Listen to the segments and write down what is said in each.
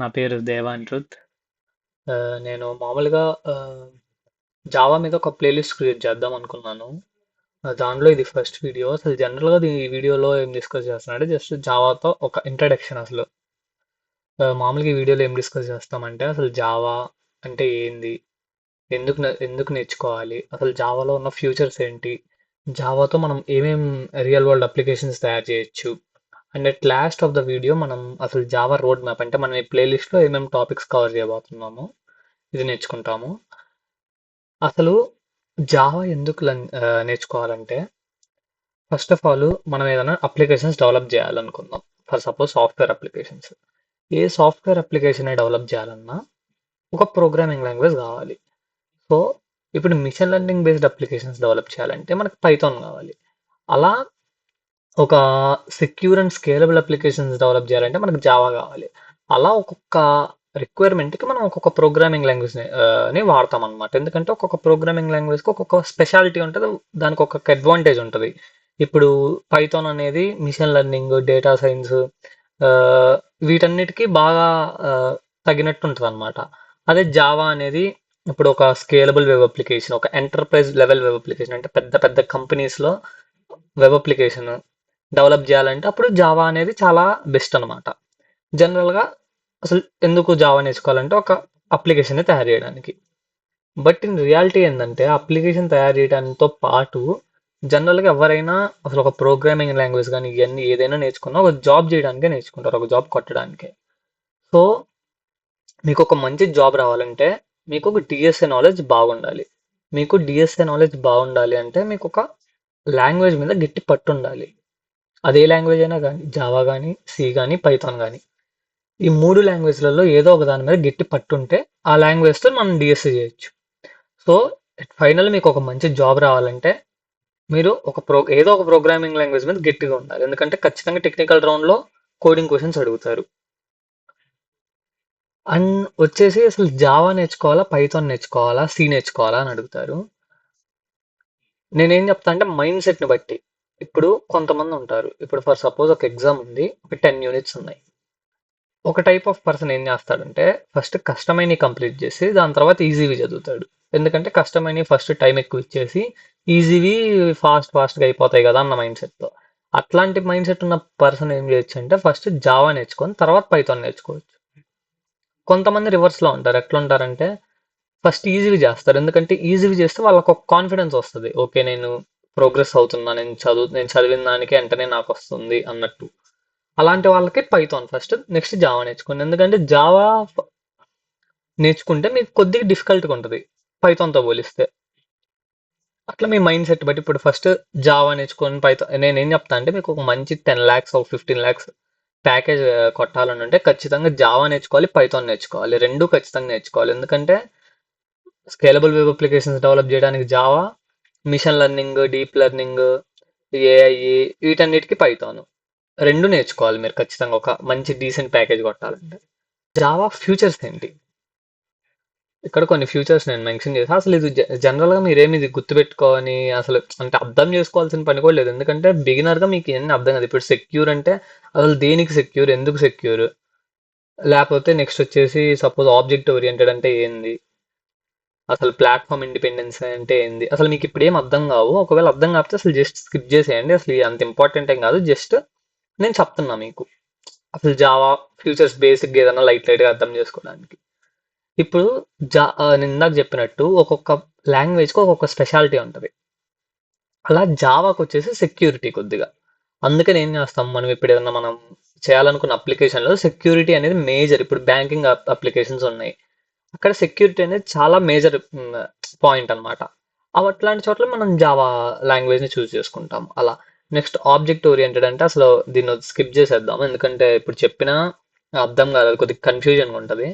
నా పేరు దేవానిరుద్. నేను మామూలుగా జావా మీద ఒక ప్లేలిస్ట్ క్రియేట్ చేద్దాం అనుకున్నాను. దాంట్లో ఇది ఫస్ట్ వీడియో. అసలు జనరల్గా ఈ వీడియోలో ఏం డిస్కస్ చేస్తున్నానంటే జస్ట్ జావాతో ఒక ఇంట్రడక్షన్. అసలు మామూలుగా ఈ వీడియోలో ఏం డిస్కస్ చేస్తామంటే అసలు జావా అంటే ఏంది, ఎందుకు నేర్చుకోవాలి, అసలు జావాలో ఉన్న ఫ్యూచర్స్ ఏంటి, జావాతో మనం ఏమేం రియల్ వరల్డ్ అప్లికేషన్స్ తయారు చేయొచ్చు. And at last of the video మనం అసలు జావా రోడ్ మ్యాప్ అంటే మనం ఈ ప్లేలిస్ట్లో ఏమేమి టాపిక్స్ కవర్ చేయబోతున్నామో ఇది నేర్చుకుంటాము. అసలు జావా ఎందుకు నేర్చుకోవాలంటే, ఫస్ట్ ఆఫ్ ఆల్ మనం ఏదైనా అప్లికేషన్స్ డెవలప్ చేయాలనుకుందాం. For suppose software applications. ఏ సాఫ్ట్వేర్ అప్లికేషన్ డెవలప్ చేయాలన్నా ఒక ప్రోగ్రామింగ్ లాంగ్వేజ్ కావాలి. సో ఇప్పుడు machine learning based applications develop చేయాలంటే మనకు పైథాన్ కావాలి. అలా ఒక secure and scalable applications develop చేయాలంటే మనకు జావా కావాలి. అలా ఒక్కొక్క రిక్వైర్మెంట్కి మనం ఒక్కొక్క ప్రోగ్రామింగ్ లాంగ్వేజ్ని వాడతాం అనమాట. ఎందుకంటే ఒక్కొక్క ప్రోగ్రామింగ్ లాంగ్వేజ్కి ఒక్కొక్క స్పెషాలిటీ ఉంటుంది, దానికి ఒక్కొక్క అడ్వాంటేజ్ ఉంటుంది. ఇప్పుడు పైథాన్ అనేది మిషన్ లెర్నింగ్, డేటా సైన్స్, వీటన్నిటికీ బాగా ఆ, తగినట్టు ఉంటుంది అనమాట. అదే జావా అనేది ఇప్పుడు ఒక స్కేలబుల్ వెబ్ అప్లికేషన్, ఒక ఎంటర్ప్రైజ్ లెవెల్ వెబ్ అప్లికేషన్, అంటే పెద్ద పెద్ద కంపెనీస్లో వెబ్ అప్లికేషన్ డెవలప్ చేయాలంటే అప్పుడు జావా అనేది చాలా బెస్ట్ అనమాట. జనరల్గా అసలు ఎందుకు జావా నేర్చుకోవాలంటే ఒక అప్లికేషన్ తయారు చేయడానికి. బట్ ఇన్ రియాలిటీ ఏంటంటే అప్లికేషన్ తయారు చేయడంతో పాటు జనరల్గా ఎవరైనా అసలు ఒక ప్రోగ్రామింగ్ లాంగ్వేజ్ కానీ ఇవన్నీ ఏదైనా నేర్చుకున్నా ఒక జాబ్ చేయడానికే నేర్చుకుంటారు, ఒక జాబ్ కొట్టడానికే. సో మీకు ఒక మంచి జాబ్ రావాలంటే మీకు ఒక డిఎస్ఏ నాలెడ్జ్ బాగుండాలి. మీకు డిఎస్ఏ నాలెడ్జ్ బాగుండాలి అంటే మీకు ఒక లాంగ్వేజ్ మీద గట్టి పట్టు ఉండాలి. అదే లాంగ్వేజ్ అయినా కానీ, జావా కానీ, సి కానీ, పైథాన్ కానీ, ఈ మూడు లాంగ్వేజ్లలో ఏదో ఒక దాని మీద గట్టి పట్టుంటే ఆ లాంగ్వేజ్తో మనం డిఎస్సి చేయొచ్చు. సో ఫైనల్ మీకు ఒక మంచి జాబ్ రావాలంటే మీరు ఏదో ఒక ప్రోగ్రామింగ్ లాంగ్వేజ్ మీద గట్టిగా ఉండాలి. ఎందుకంటే ఖచ్చితంగా టెక్నికల్ రౌండ్లో కోడింగ్ క్వశ్చన్స్ అడుగుతారు. అండ్ వచ్చేసి అసలు జావా నేర్చుకోవాలా, పైథాన్ నేర్చుకోవాలా, సి నేర్చుకోవాలా అని అడుగుతారు. నేనేం చెప్తా అంటే మైండ్ సెట్ని బట్టి. ఇప్పుడు కొంతమంది ఉంటారు, ఇప్పుడు ఫర్ సపోజ్ ఒక ఎగ్జామ్ ఉంది, ఒక 10 యూనిట్స్ ఉన్నాయి. ఒక టైప్ ఆఫ్ పర్సన్ ఏం చేస్తాడంటే ఫస్ట్ కష్టమైనవి కంప్లీట్ చేసి దాని తర్వాత ఈజీవి చదువుతాడు. ఎందుకంటే కష్టమైనవి ఫస్ట్ టైం ఎక్కువ ఇచ్చేసి ఈజీవి ఫాస్ట్గా అయిపోతాయి కదా అన్న మైండ్ సెట్తో. అట్లాంటి మైండ్ సెట్ ఉన్న పర్సన్ ఏం చేయొచ్చు అంటే ఫస్ట్ జావా నేర్చుకొని తర్వాత పైథాన్ నేర్చుకోవచ్చు. కొంతమంది రివర్స్లో ఉంటారు. ఎట్లా ఉంటారంటే ఫస్ట్ ఈజీవి చేస్తారు, ఎందుకంటే ఈజీవి చేస్తే వాళ్ళకు ఒక కాన్ఫిడెన్స్ వస్తుంది. ఓకే, నేను ప్రోగ్రెస్ అవుతున్నా, నేను చదివిన దానికి వెంటనే నాకు వస్తుంది అన్నట్టు. అలాంటి వాళ్ళకి పైథాన్ ఫస్ట్, నెక్స్ట్ జావా నేర్చుకోండి. ఎందుకంటే జావా నేర్చుకుంటే మీకు కొద్దిగా డిఫికల్ట్గా ఉంటుంది పైథాన్తో పోలిస్తే. అట్లా మీ మైండ్ సెట్ బట్టి ఇప్పుడు ఫస్ట్ జావా నేర్చుకొని పైథాన్. నేను ఏం చెప్తా అంటే మీకు ఒక మంచి 10 lakhs ఒక 15 lakhs ప్యాకేజ్ కొట్టాలని ఉంటే ఖచ్చితంగా జావా నేర్చుకోవాలి, పైథాన్ నేర్చుకోవాలి. రెండు ఖచ్చితంగా నేర్చుకోవాలి. ఎందుకంటే స్కేలబుల్ వెబ్ అప్లికేషన్స్ డెవలప్ చేయడానికి Java, machine learning, deep learning, AI, వీటన్నిటికీ పైథాన్ రెండు నేర్చుకోవాలి మీరు ఖచ్చితంగా ఒక మంచి డీసెంట్ ప్యాకేజ్ కొట్టాలంటే. జావా ఫ్యూచర్స్ ఏంటి, ఇక్కడ కొన్ని ఫ్యూచర్స్ నేను మెన్షన్ చేసి అసలు ఇది జనరల్గా మీరేమి ఇది గుర్తుపెట్టుకోని అసలు అంటే అర్థం చేసుకోవాల్సిన పని కూడా లేదు. ఎందుకంటే బిగినర్గా మీకు ఎన్ని అర్థం కాదు. ఇప్పుడు సెక్యూర్ అంటే అసలు దేనికి సెక్యూర్, ఎందుకు సెక్యూర్, లేకపోతే నెక్స్ట్ వచ్చేసి సపోజ్ ఆబ్జెక్ట్ ఓరియంటెడ్ అంటే ఏంది, అసలు ప్లాట్ఫామ్ ఇండిపెండెన్స్ అంటే ఏంది, అసలు మీకు ఇప్పుడు ఏం అర్థం కావు. ఒకవేళ అర్థం కాకపోతే అసలు జస్ట్ స్కిప్ చేసేయండి, అసలు ఇది అంత ఇంపార్టెంట్ ఏం కాదు. జస్ట్ నేను చెప్తున్నా మీకు అసలు జావా ఫ్యూచర్స్ బేసిక్ ఏదైనా లైట్గా అర్థం చేసుకోవడానికి. ఇప్పుడు నేను ఇందాక చెప్పినట్టు ఒక్కొక్క లాంగ్వేజ్కి ఒక్కొక్క స్పెషాలిటీ ఉంటుంది. అలా జావాకి వచ్చేసి సెక్యూరిటీ కొద్దిగా. అందుకని ఏం చేస్తాం మనం ఇప్పుడు ఏదన్నా మనం చేయాలనుకున్న అప్లికేషన్లో సెక్యూరిటీ అనేది మేజర్. ఇప్పుడు బ్యాంకింగ్ అప్లికేషన్స్ ఉన్నాయి, అక్కడ సెక్యూరిటీ అనేది చాలా మేజర్ పాయింట్ అనమాట. అట్లాంటి చోట్ల మనం జావా లాంగ్వేజ్ని చూస్ చేసుకుంటాం. అలా నెక్స్ట్ ఆబ్జెక్ట్ ఓరియంటెడ్ అంటే అసలు దీన్ని స్కిప్ చేసేద్దాం, ఎందుకంటే ఇప్పుడు చెప్పినా అర్థం కాదు, అది కొద్దిగా కన్ఫ్యూజన్గా ఉంటుంది.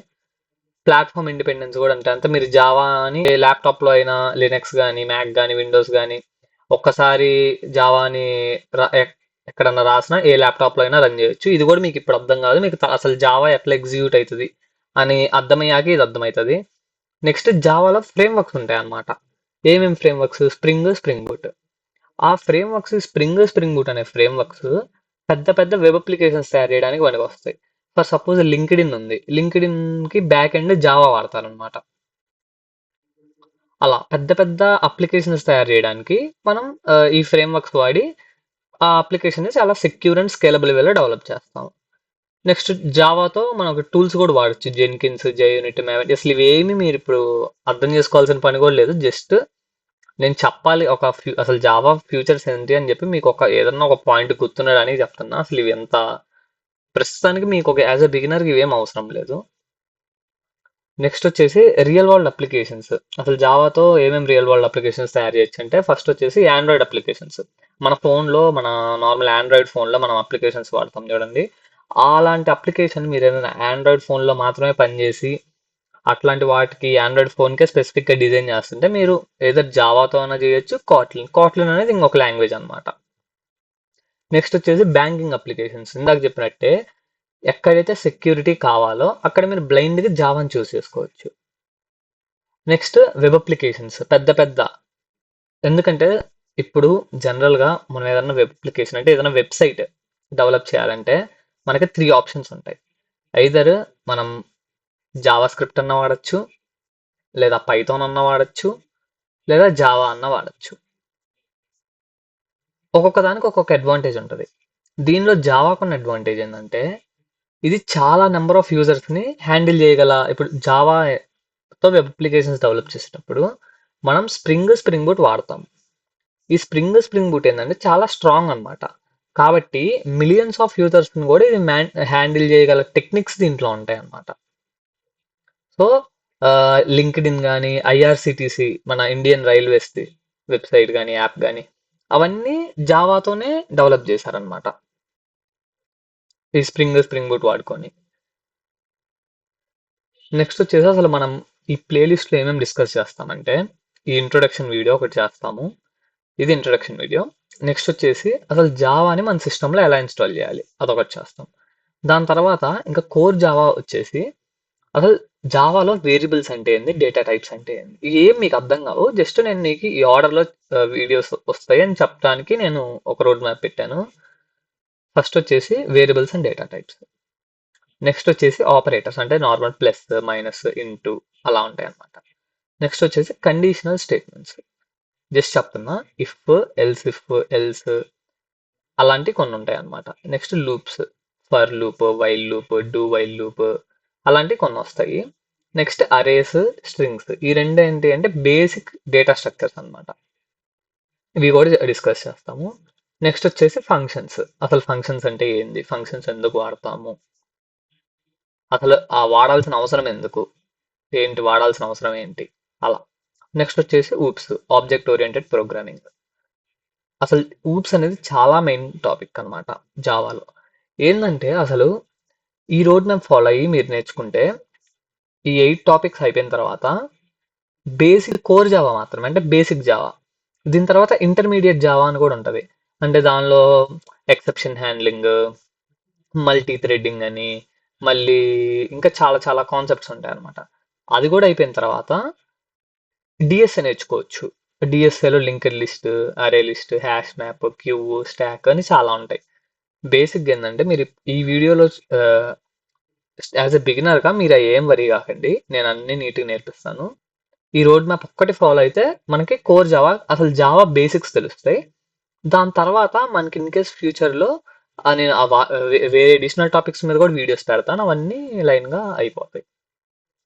ప్లాట్ఫామ్ ఇండిపెండెన్స్ కూడా అంటే మీరు జావా అని ల్యాప్టాప్లో అయినా, లినక్స్ కానీ, మ్యాక్ కానీ, విండోస్ కానీ ఒక్కసారి జావాని ఎక్కడన్నా రాసినా ఏ ల్యాప్టాప్లో అయినా రన్ చేయొచ్చు. ఇది కూడా మీకు ఇప్పుడు అర్థం కాదు, మీకు అసలు జావా ఎట్లా ఎగ్జిక్యూట్ అవుతుంది అని అర్థమయ్యాక ఇది అర్థమవుతుంది. నెక్స్ట్ జావాలో ఫ్రేమ్ వర్క్స్ ఉంటాయి అన్నమాట. ఏమేమి ఫ్రేమ్ వర్క్స్, స్ప్రింగ్ బూట్. ఆ ఫ్రేమ్ వర్క్స్ స్ప్రింగ్ బూట్ అనే ఫ్రేమ్ వర్క్స్ పెద్ద పెద్ద వెబ్ అప్లికేషన్స్ తయారు చేయడానికి పనికి వస్తాయి. ఫర్ సపోజ్ లింక్డ్ఇన్ ఉంది, లింక్డ్ఇన్ కి బ్యాక్ ఎండ్ జావా వాడతారనమాట. అలా పెద్ద పెద్ద అప్లికేషన్స్ తయారు చేయడానికి మనం ఈ ఫ్రేమ్ వర్క్స్ వాడి ఆ అప్లికేషన్ చాలా సెక్యూర్ అండ్ స్కేలబుల్ వేలో డెవలప్ చేస్తాం. నెక్స్ట్ జావాతో మనం ఒక టూల్స్ కూడా వాడచ్చు, జెన్కిన్స్, జేయూనిట్, మ్యావెట్. అసలు ఇవేమి మీరు ఇప్పుడు అర్థం చేసుకోవాల్సిన పని కూడా లేదు. జస్ట్ నేను చెప్పాలి అసలు జావా ఫ్యూచర్స్ ఏంటి అని చెప్పి మీకు ఏదన్నా ఒక పాయింట్ గుర్తుండడానికి చెప్తున్నా. అసలు ఇవి ఎంత ప్రస్తుతానికి మీకు యాజ్ అ బిగినర్కి ఇవేం అవసరం లేదు. నెక్స్ట్ వచ్చేసి రియల్ వరల్డ్ అప్లికేషన్స్. అసలు జావాతో ఏమేమి రియల్ వరల్డ్ అప్లికేషన్స్ తయారు చేయొచ్చు అంటే, ఫస్ట్ వచ్చేసి ఆండ్రాయిడ్ అప్లికేషన్స్. మన నార్మల్ ఆండ్రాయిడ్ ఫోన్లో మనం అప్లికేషన్స్ వాడతాం చూడండి. అలాంటి అప్లికేషన్ మీరు ఏదైనా ఆండ్రాయిడ్ ఫోన్లో మాత్రమే పనిచేసి అట్లాంటి వాటికి ఆండ్రాయిడ్ ఫోన్కే స్పెసిఫిక్గా డిజైన్ చేస్తుంటే మీరు ఏదైనా జావాతో అయినా చేయొచ్చు. కాట్లిన్ అనేది ఇంకొక లాంగ్వేజ్ అనమాట. నెక్స్ట్ వచ్చేసి బ్యాంకింగ్ అప్లికేషన్స్. ఇందాక చెప్పినట్టే ఎక్కడైతే సెక్యూరిటీ కావాలో అక్కడ మీరు బ్లైండ్గా జావాని చూస్ చేసుకోవచ్చు. నెక్స్ట్ వెబ్ అప్లికేషన్స్ పెద్ద పెద్ద. ఎందుకంటే ఇప్పుడు జనరల్గా మనం ఏదైనా వెబ్ అప్లికేషన్ అంటే ఏదైనా వెబ్సైట్ డెవలప్ చేయాలంటే మనకి 3 ఆప్షన్స్ ఉంటాయి. ఐదర్ మనం జావా స్క్రిప్ట్ అన్న వాడచ్చు, లేదా పైథాన్ అన్న వాడచ్చు, లేదా జావా అన్న వాడచ్చు. ఒక్కొక్క దానికి ఒక్కొక్క అడ్వాంటేజ్ ఉంటుంది. దీనిలో జావాకున్న అడ్వాంటేజ్ ఏంటంటే ఇది చాలా నెంబర్ ఆఫ్ యూజర్స్ని హ్యాండిల్ చేయగల. ఇప్పుడు జావాతో వెబ్ అప్లికేషన్స్ డెవలప్ చేసేటప్పుడు మనం స్ప్రింగ్ బూట్ వాడతాం. ఈ స్ప్రింగ్ బూట్ ఏంటంటే చాలా స్ట్రాంగ్ అనమాట. కాబట్టి మిలియన్స్ ఆఫ్ యూజర్స్ని కూడా ఇది హ్యాండిల్ చేయగల టెక్నిక్స్ దీంట్లో ఉంటాయి అన్నమాట. సో లింక్డ్ఇన్ కానీ, ఐఆర్సిటిసి మన ఇండియన్ రైల్వేస్ది వెబ్సైట్ కానీ, యాప్ కానీ, అవన్నీ జావాతోనే డెవలప్ చేశారనమాట ఈ స్ప్రింగ్ బూట్ వాడుకొని. నెక్స్ట్ వచ్చేసి అసలు మనం ఈ ప్లేలిస్ట్లో ఏమేమి డిస్కస్ చేస్తామంటే, ఈ ఇంట్రొడక్షన్ వీడియో ఒకటి చేస్తాము. ఇది ఇంట్రొడక్షన్ వీడియో. నెక్స్ట్ వచ్చేసి అసలు జావాని మన సిస్టంలో ఎలా ఇన్స్టాల్ చేయాలి అదొకటి చేస్తాం. దాని తర్వాత ఇంకా కోర్ జావా వచ్చేసి అసలు జావాలో వేరియబుల్స్ అంటే ఏంది, డేటా టైప్స్ అంటే ఏంది, ఏం మీకు అర్థం కావు. జస్ట్ నేను నీకు ఈ ఆర్డర్లో వీడియోస్ వస్తాయి అని చెప్పడానికి నేను ఒక రోడ్ మ్యాప్ పెట్టాను. ఫస్ట్ వచ్చేసి variables and data types. Next వచ్చేసి ఆపరేటర్స్ అంటే నార్మల్ ప్లస్, మైనస్, ఇంటూ అలా ఉంటాయి అన్నమాట. నెక్స్ట్ వచ్చేసి కండిషనల్ స్టేట్మెంట్స్. జస్ట్ చెప్తున్నా, ఇఫ్, ఎల్స్ అలాంటి కొన్ని ఉంటాయి అన్నమాట. Next loops, for loop, while loop, do while loop అలాంటివి కొన్ని వస్తాయి. Next arrays, strings. ఈ రెండు ఏంటి అంటే బేసిక్ డేటా స్ట్రక్చర్స్ అన్నమాట. ఇవి కూడా డిస్కస్ చేస్తాము. నెక్స్ట్ వచ్చేసి ఫంక్షన్స్. అసలు ఫంక్షన్స్ అంటే ఏంది, ఫంక్షన్స్ ఎందుకు వాడతాము, అసలు ఆ వాడాల్సిన అవసరం ఎందుకు, వాడాల్సిన అవసరం ఏంటి, అలా. నెక్స్ట్ వచ్చేసి ఊప్స్, ఆబ్జెక్ట్ ఓరియంటెడ్ ప్రోగ్రామింగ్. అసలు ఊప్స్ అనేది చాలా మెయిన్ టాపిక్ అనమాట జావాలో. ఏంటంటే అసలు ఈ రోడ్ మ్యాప్ ఫాలో అయ్యి మీరు నేర్చుకుంటే ఈ 8 టాపిక్స్ అయిపోయిన తర్వాత బేసిక్ కోర్ జావా మాత్రమే, అంటే బేసిక్ జావా. దీని తర్వాత ఇంటర్మీడియట్ జావా అని కూడా ఉంటుంది. అంటే దానిలో ఎక్సెప్షన్ హ్యాండ్లింగ్, మల్టీ థ్రెడ్డింగ్ అని, మళ్ళీ ఇంకా చాలా చాలా కాన్సెప్ట్స్ ఉంటాయి అనమాట. అది కూడా అయిపోయిన తర్వాత డిఎస్ఏ నేర్చుకోవచ్చు. డిఎస్ఏలో linked list, array list, hash map, queue, stack అని చాలా ఉంటాయి. బేసిక్గా ఏంటంటే మీరు ఈ వీడియోలో యాజ్ ఎ బిగినర్గా మీరు ఏం వరీ కాకండి, నేను అన్ని నీట్గా నేర్పిస్తాను. ఈ రోడ్ మ్యాప్ ఒక్కటి ఫాలో అయితే మనకి కోర్ జావా, అసలు జావా బేసిక్స్ తెలుస్తాయి. దాని తర్వాత మనకి ఇన్ కేస్ ఫ్యూచర్లో నేను వేరే అడిషనల్ టాపిక్స్ మీద కూడా వీడియోస్ పెడతాను, అవన్నీ లైన్గా అయిపోతాయి.